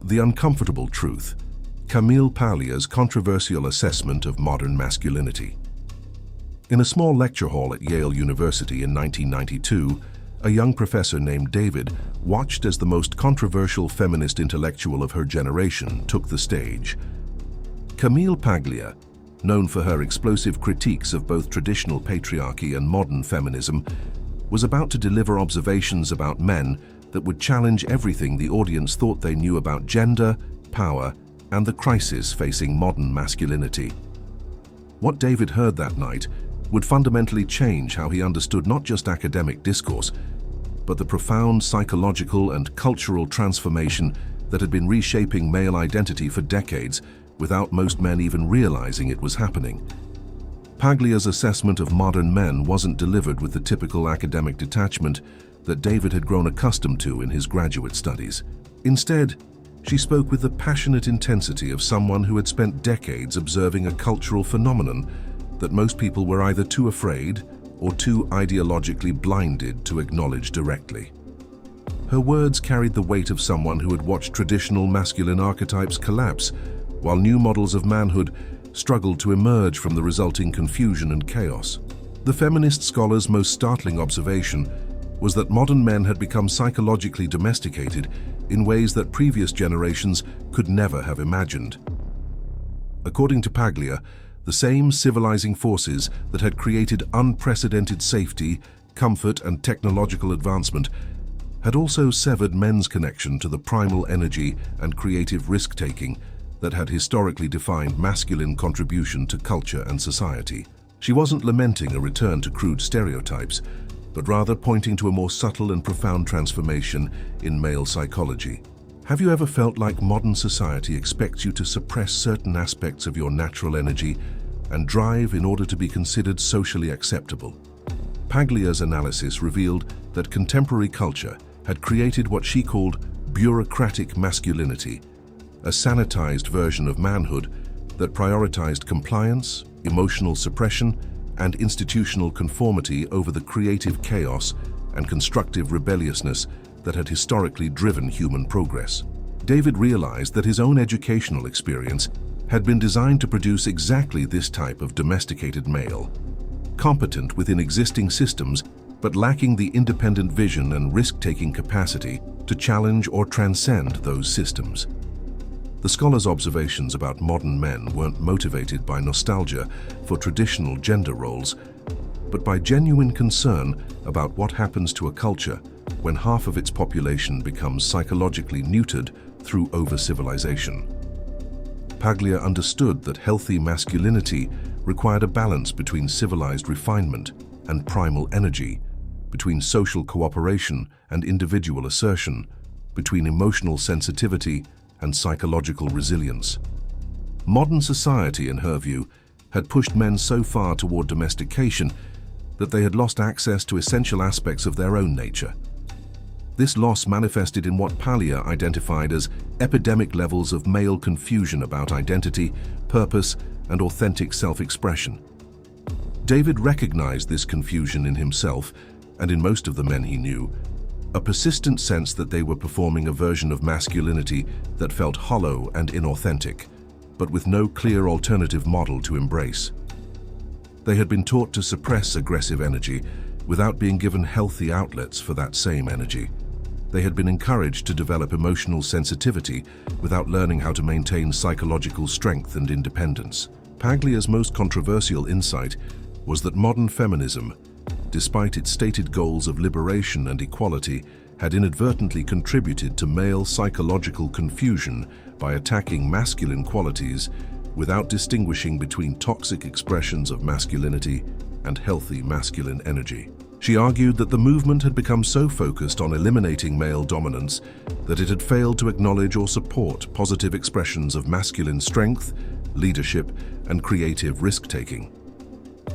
The Uncomfortable Truth, Camille Paglia's controversial assessment of modern masculinity. In a small lecture hall at Yale University in 1992, a young professor named David watched as the most controversial feminist intellectual of her generation took the stage. Camille Paglia, known for her explosive critiques of both traditional patriarchy and modern feminism, was about to deliver observations about men that would challenge everything the audience thought they knew about gender, power, and the crisis facing modern masculinity. What David heard that night would fundamentally change how he understood not just academic discourse, but the profound psychological and cultural transformation that had been reshaping male identity for decades without most men even realizing it was happening. Paglia's assessment of modern men wasn't delivered with the typical academic detachment that David had grown accustomed to in his graduate studies. Instead, she spoke with the passionate intensity of someone who had spent decades observing a cultural phenomenon that most people were either too afraid or too ideologically blinded to acknowledge directly. Her words carried the weight of someone who had watched traditional masculine archetypes collapse, while new models of manhood struggled to emerge from the resulting confusion and chaos. The feminist scholar's most startling observation was that modern men had become psychologically domesticated in ways that previous generations could never have imagined. According to Paglia, the same civilizing forces that had created unprecedented safety, comfort, and technological advancement had also severed men's connection to the primal energy and creative risk-taking that had historically defined masculine contribution to culture and society. She wasn't lamenting a return to crude stereotypes, but rather pointing to a more subtle and profound transformation in male psychology. Have you ever felt like modern society expects you to suppress certain aspects of your natural energy and drive in order to be considered socially acceptable? Paglia's analysis revealed that contemporary culture had created what she called bureaucratic masculinity, a sanitized version of manhood that prioritized compliance, emotional suppression, and institutional conformity over the creative chaos and constructive rebelliousness that had historically driven human progress. David realized that his own educational experience had been designed to produce exactly this type of domesticated male, competent within existing systems but lacking the independent vision and risk-taking capacity to challenge or transcend those systems. The scholar's observations about modern men weren't motivated by nostalgia for traditional gender roles, but by genuine concern about what happens to a culture when half of its population becomes psychologically neutered through over-civilization. Paglia understood that healthy masculinity required a balance between civilized refinement and primal energy, between social cooperation and individual assertion, between emotional sensitivity and psychological resilience. Modern society, in her view, had pushed men so far toward domestication that they had lost access to essential aspects of their own nature. This loss manifested in what Paglia identified as epidemic levels of male confusion about identity, purpose, and authentic self-expression. David recognized this confusion in himself and in most of the men he knew, a persistent sense that they were performing a version of masculinity that felt hollow and inauthentic, but with no clear alternative model to embrace. They had been taught to suppress aggressive energy without being given healthy outlets for that same energy. They had been encouraged to develop emotional sensitivity without learning how to maintain psychological strength and independence. Paglia's most controversial insight was that modern feminism, despite its stated goals of liberation and equality, had inadvertently contributed to male psychological confusion by attacking masculine qualities without distinguishing between toxic expressions of masculinity and healthy masculine energy. She argued that the movement had become so focused on eliminating male dominance that it had failed to acknowledge or support positive expressions of masculine strength, leadership, and creative risk-taking.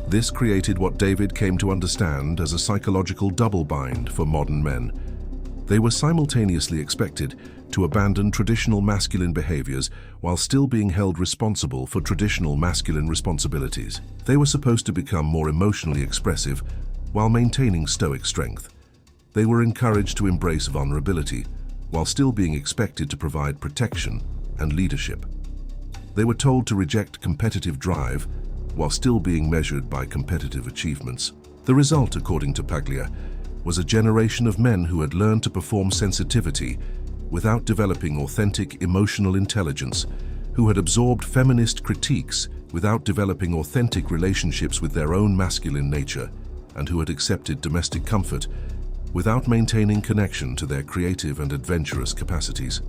This created what David came to understand as a psychological double-bind for modern men. They were simultaneously expected to abandon traditional masculine behaviors while still being held responsible for traditional masculine responsibilities. They were supposed to become more emotionally expressive while maintaining stoic strength. They were encouraged to embrace vulnerability, while still being expected to provide protection and leadership. They were told to reject competitive drive while still being measured by competitive achievements. The result, according to Paglia, was a generation of men who had learned to perform sensitivity without developing authentic emotional intelligence, who had absorbed feminist critiques without developing authentic relationships with their own masculine nature, and who had accepted domestic comfort without maintaining connection to their creative and adventurous capacities.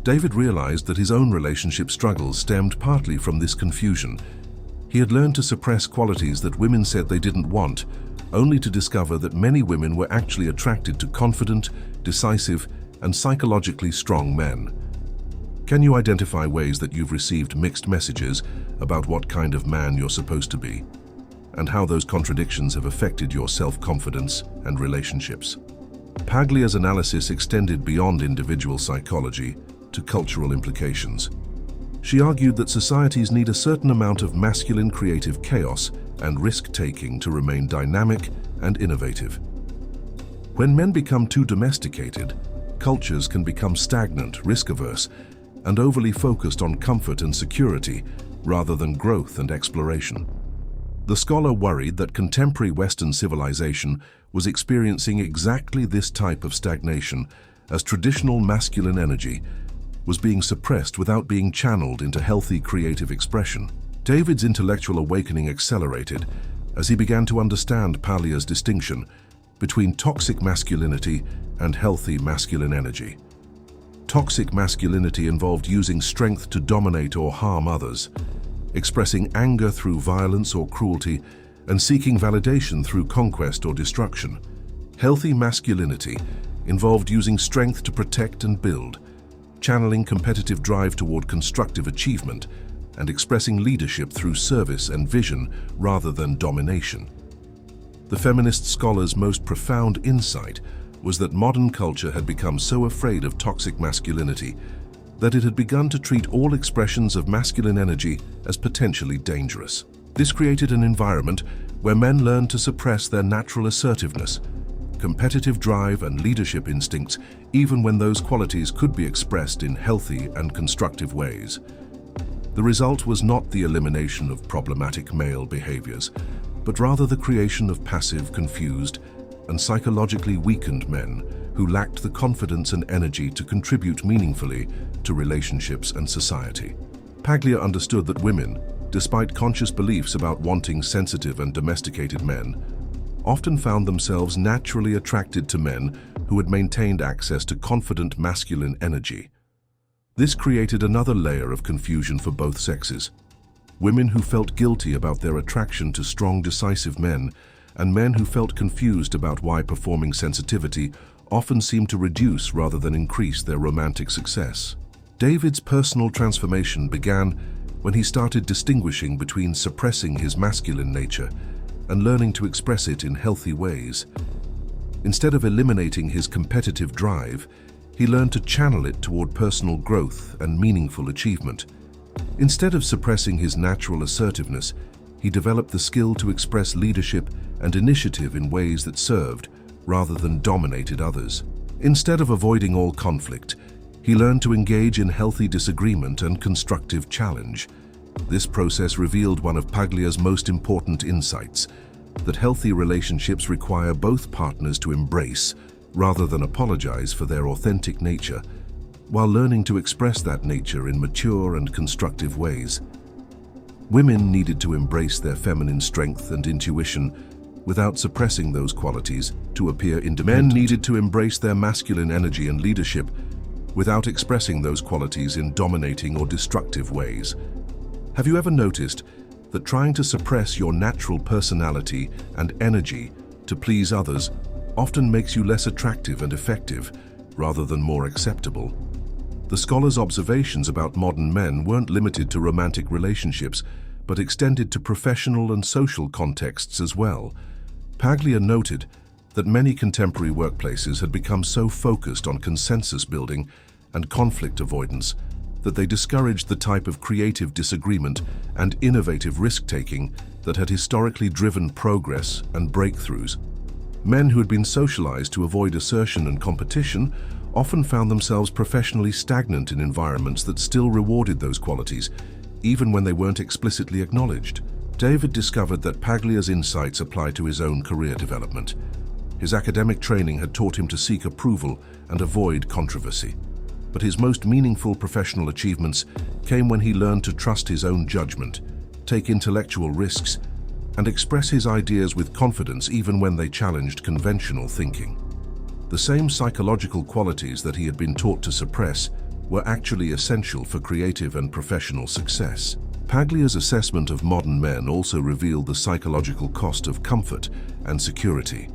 David realized that his own relationship struggles stemmed partly from this confusion. He had learned to suppress qualities that women said they didn't want, only to discover that many women were actually attracted to confident, decisive, and psychologically strong men. Can you identify ways that you've received mixed messages about what kind of man you're supposed to be, and how those contradictions have affected your self-confidence and relationships? Paglia's analysis extended beyond individual psychology to cultural implications. She argued that societies need a certain amount of masculine creative chaos and risk-taking to remain dynamic and innovative. When men become too domesticated, cultures can become stagnant, risk-averse, and overly focused on comfort and security rather than growth and exploration. The scholar worried that contemporary Western civilization was experiencing exactly this type of stagnation, as traditional masculine energy was being suppressed without being channeled into healthy creative expression. David's intellectual awakening accelerated as he began to understand Paglia's distinction between toxic masculinity and healthy masculine energy. Toxic masculinity involved using strength to dominate or harm others, expressing anger through violence or cruelty, and seeking validation through conquest or destruction. Healthy masculinity involved using strength to protect and build, channeling competitive drive toward constructive achievement, and expressing leadership through service and vision rather than domination. The feminist scholar's most profound insight was that modern culture had become so afraid of toxic masculinity that it had begun to treat all expressions of masculine energy as potentially dangerous. This created an environment where men learned to suppress their natural assertiveness, competitive drive, and leadership instincts, even when those qualities could be expressed in healthy and constructive ways. The result was not the elimination of problematic male behaviors, but rather the creation of passive, confused, and psychologically weakened men who lacked the confidence and energy to contribute meaningfully to relationships and society. Paglia understood that women, despite conscious beliefs about wanting sensitive and domesticated men, often found themselves naturally attracted to men who had maintained access to confident masculine energy. This created another layer of confusion for both sexes. Women who felt guilty about their attraction to strong, decisive men, and men who felt confused about why performing sensitivity often seemed to reduce rather than increase their romantic success. David's personal transformation began when he started distinguishing between suppressing his masculine nature and learning to express it in healthy ways. Instead of eliminating his competitive drive, he learned to channel it toward personal growth and meaningful achievement. Instead of suppressing his natural assertiveness, he developed the skill to express leadership and initiative in ways that served rather than dominated others. Instead of avoiding all conflict, he learned to engage in healthy disagreement and constructive challenge. This process revealed one of Paglia's most important insights, that healthy relationships require both partners to embrace, rather than apologize for their authentic nature, while learning to express that nature in mature and constructive ways. Women needed to embrace their feminine strength and intuition without suppressing those qualities to appear independent. Men needed to embrace their masculine energy and leadership without expressing those qualities in dominating or destructive ways. Have you ever noticed that trying to suppress your natural personality and energy to please others often makes you less attractive and effective, rather than more acceptable? The scholar's observations about modern men weren't limited to romantic relationships, but extended to professional and social contexts as well. Paglia noted that many contemporary workplaces had become so focused on consensus building and conflict avoidance that they discouraged the type of creative disagreement and innovative risk-taking that had historically driven progress and breakthroughs. Men who had been socialized to avoid assertion and competition often found themselves professionally stagnant in environments that still rewarded those qualities, even when they weren't explicitly acknowledged. David discovered that Paglia's insights applied to his own career development. His academic training had taught him to seek approval and avoid controversy. But his most meaningful professional achievements came when he learned to trust his own judgment, take intellectual risks, and express his ideas with confidence even when they challenged conventional thinking. The same psychological qualities that he had been taught to suppress were actually essential for creative and professional success. Paglia's assessment of modern men also revealed the psychological cost of comfort and security.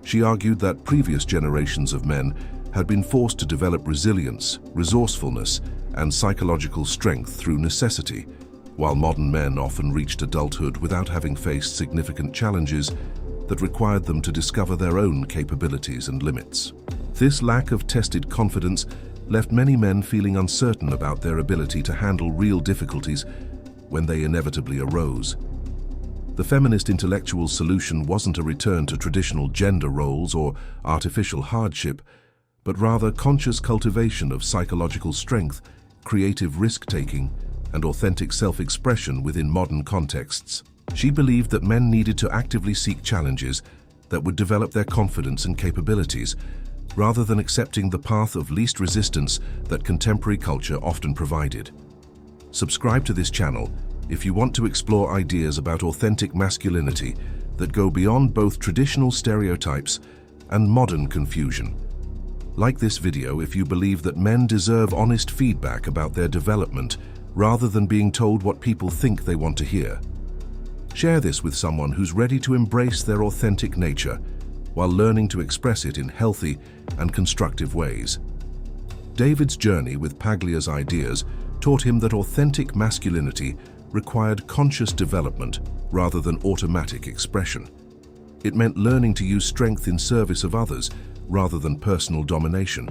She argued that previous generations of men had been forced to develop resilience, resourcefulness, and psychological strength through necessity, while modern men often reached adulthood without having faced significant challenges that required them to discover their own capabilities and limits. This lack of tested confidence left many men feeling uncertain about their ability to handle real difficulties when they inevitably arose. The feminist intellectual solution wasn't a return to traditional gender roles or artificial hardship, but rather conscious cultivation of psychological strength, creative risk-taking, and authentic self-expression within modern contexts. She believed that men needed to actively seek challenges that would develop their confidence and capabilities, rather than accepting the path of least resistance that contemporary culture often provided. Subscribe to this channel if you want to explore ideas about authentic masculinity that go beyond both traditional stereotypes and modern confusion. Like this video if you believe that men deserve honest feedback about their development rather than being told what people think they want to hear. Share this with someone who's ready to embrace their authentic nature while learning to express it in healthy and constructive ways. David's journey with Paglia's ideas taught him that authentic masculinity required conscious development rather than automatic expression. It meant learning to use strength in service of others rather than personal domination.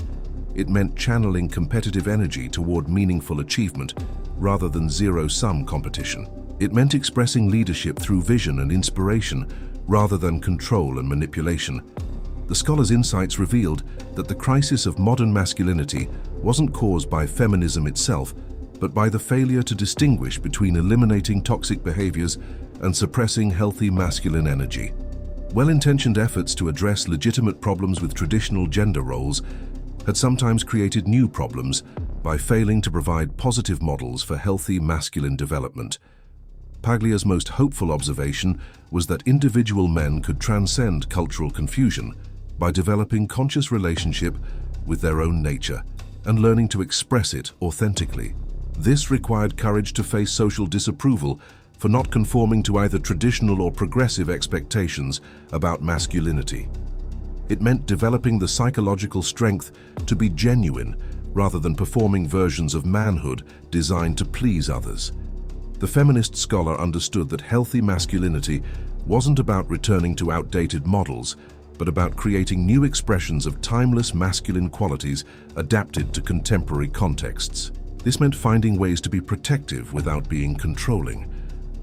It meant channeling competitive energy toward meaningful achievement rather than zero-sum competition. It meant expressing leadership through vision and inspiration rather than control and manipulation. The scholar's insights revealed that the crisis of modern masculinity wasn't caused by feminism itself, but by the failure to distinguish between eliminating toxic behaviors and suppressing healthy masculine energy. Well-intentioned efforts to address legitimate problems with traditional gender roles had sometimes created new problems by failing to provide positive models for healthy masculine development. Paglia's most hopeful observation was that individual men could transcend cultural confusion by developing conscious relationship with their own nature and learning to express it authentically. This required courage to face social disapproval for not conforming to either traditional or progressive expectations about masculinity. It meant developing the psychological strength to be genuine rather than performing versions of manhood designed to please others. The feminist scholar understood that healthy masculinity wasn't about returning to outdated models, but about creating new expressions of timeless masculine qualities adapted to contemporary contexts. This meant finding ways to be protective without being controlling,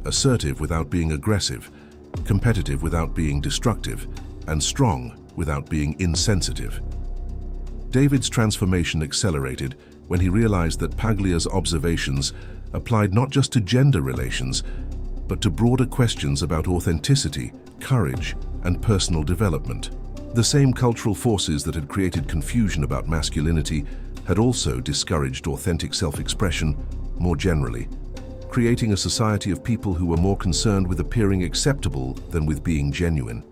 assertive without being aggressive, competitive without being destructive, and strong without being insensitive. David's transformation accelerated when he realized that Paglia's observations applied not just to gender relations, but to broader questions about authenticity, courage, and personal development. The same cultural forces that had created confusion about masculinity had also discouraged authentic self-expression more generally, creating a society of people who were more concerned with appearing acceptable than with being genuine.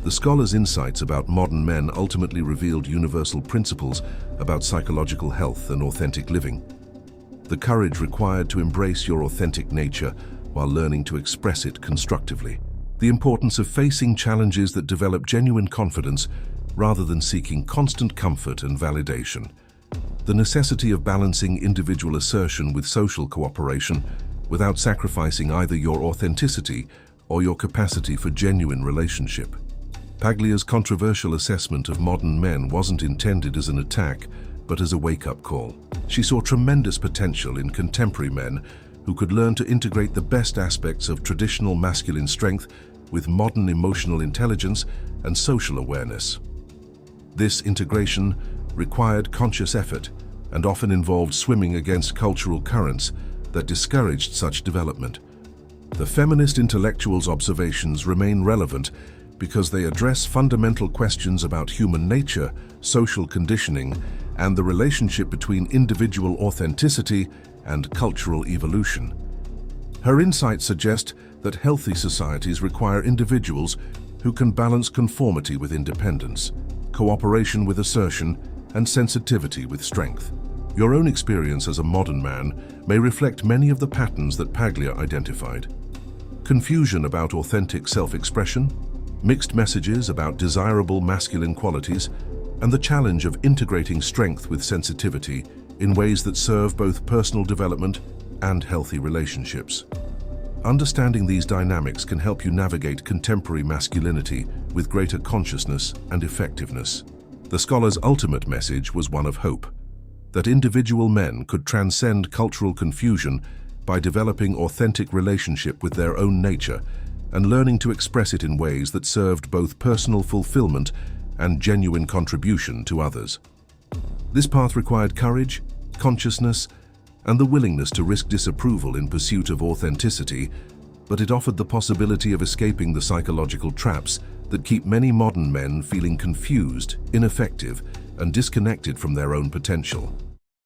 The scholar's insights about modern men ultimately revealed universal principles about psychological health and authentic living. The courage required to embrace your authentic nature while learning to express it constructively. The importance of facing challenges that develop genuine confidence rather than seeking constant comfort and validation. The necessity of balancing individual assertion with social cooperation without sacrificing either your authenticity or your capacity for genuine relationship. Paglia's controversial assessment of modern men wasn't intended as an attack, but as a wake-up call. She saw tremendous potential in contemporary men who could learn to integrate the best aspects of traditional masculine strength with modern emotional intelligence and social awareness. This integration required conscious effort and often involved swimming against cultural currents that discouraged such development. The feminist intellectual's observations remain relevant because they address fundamental questions about human nature, social conditioning, and the relationship between individual authenticity and cultural evolution. Her insights suggest that healthy societies require individuals who can balance conformity with independence, cooperation with assertion, and sensitivity with strength. Your own experience as a modern man may reflect many of the patterns that Paglia identified. Confusion about authentic self-expression, mixed messages about desirable masculine qualities, and the challenge of integrating strength with sensitivity in ways that serve both personal development and healthy relationships. Understanding these dynamics can help you navigate contemporary masculinity with greater consciousness and effectiveness. The scholar's ultimate message was one of hope, that individual men could transcend cultural confusion by developing authentic relationship with their own nature and learning to express it in ways that served both personal fulfillment and genuine contribution to others. This path required courage, consciousness, and the willingness to risk disapproval in pursuit of authenticity, but it offered the possibility of escaping the psychological traps that keep many modern men feeling confused, ineffective, and disconnected from their own potential.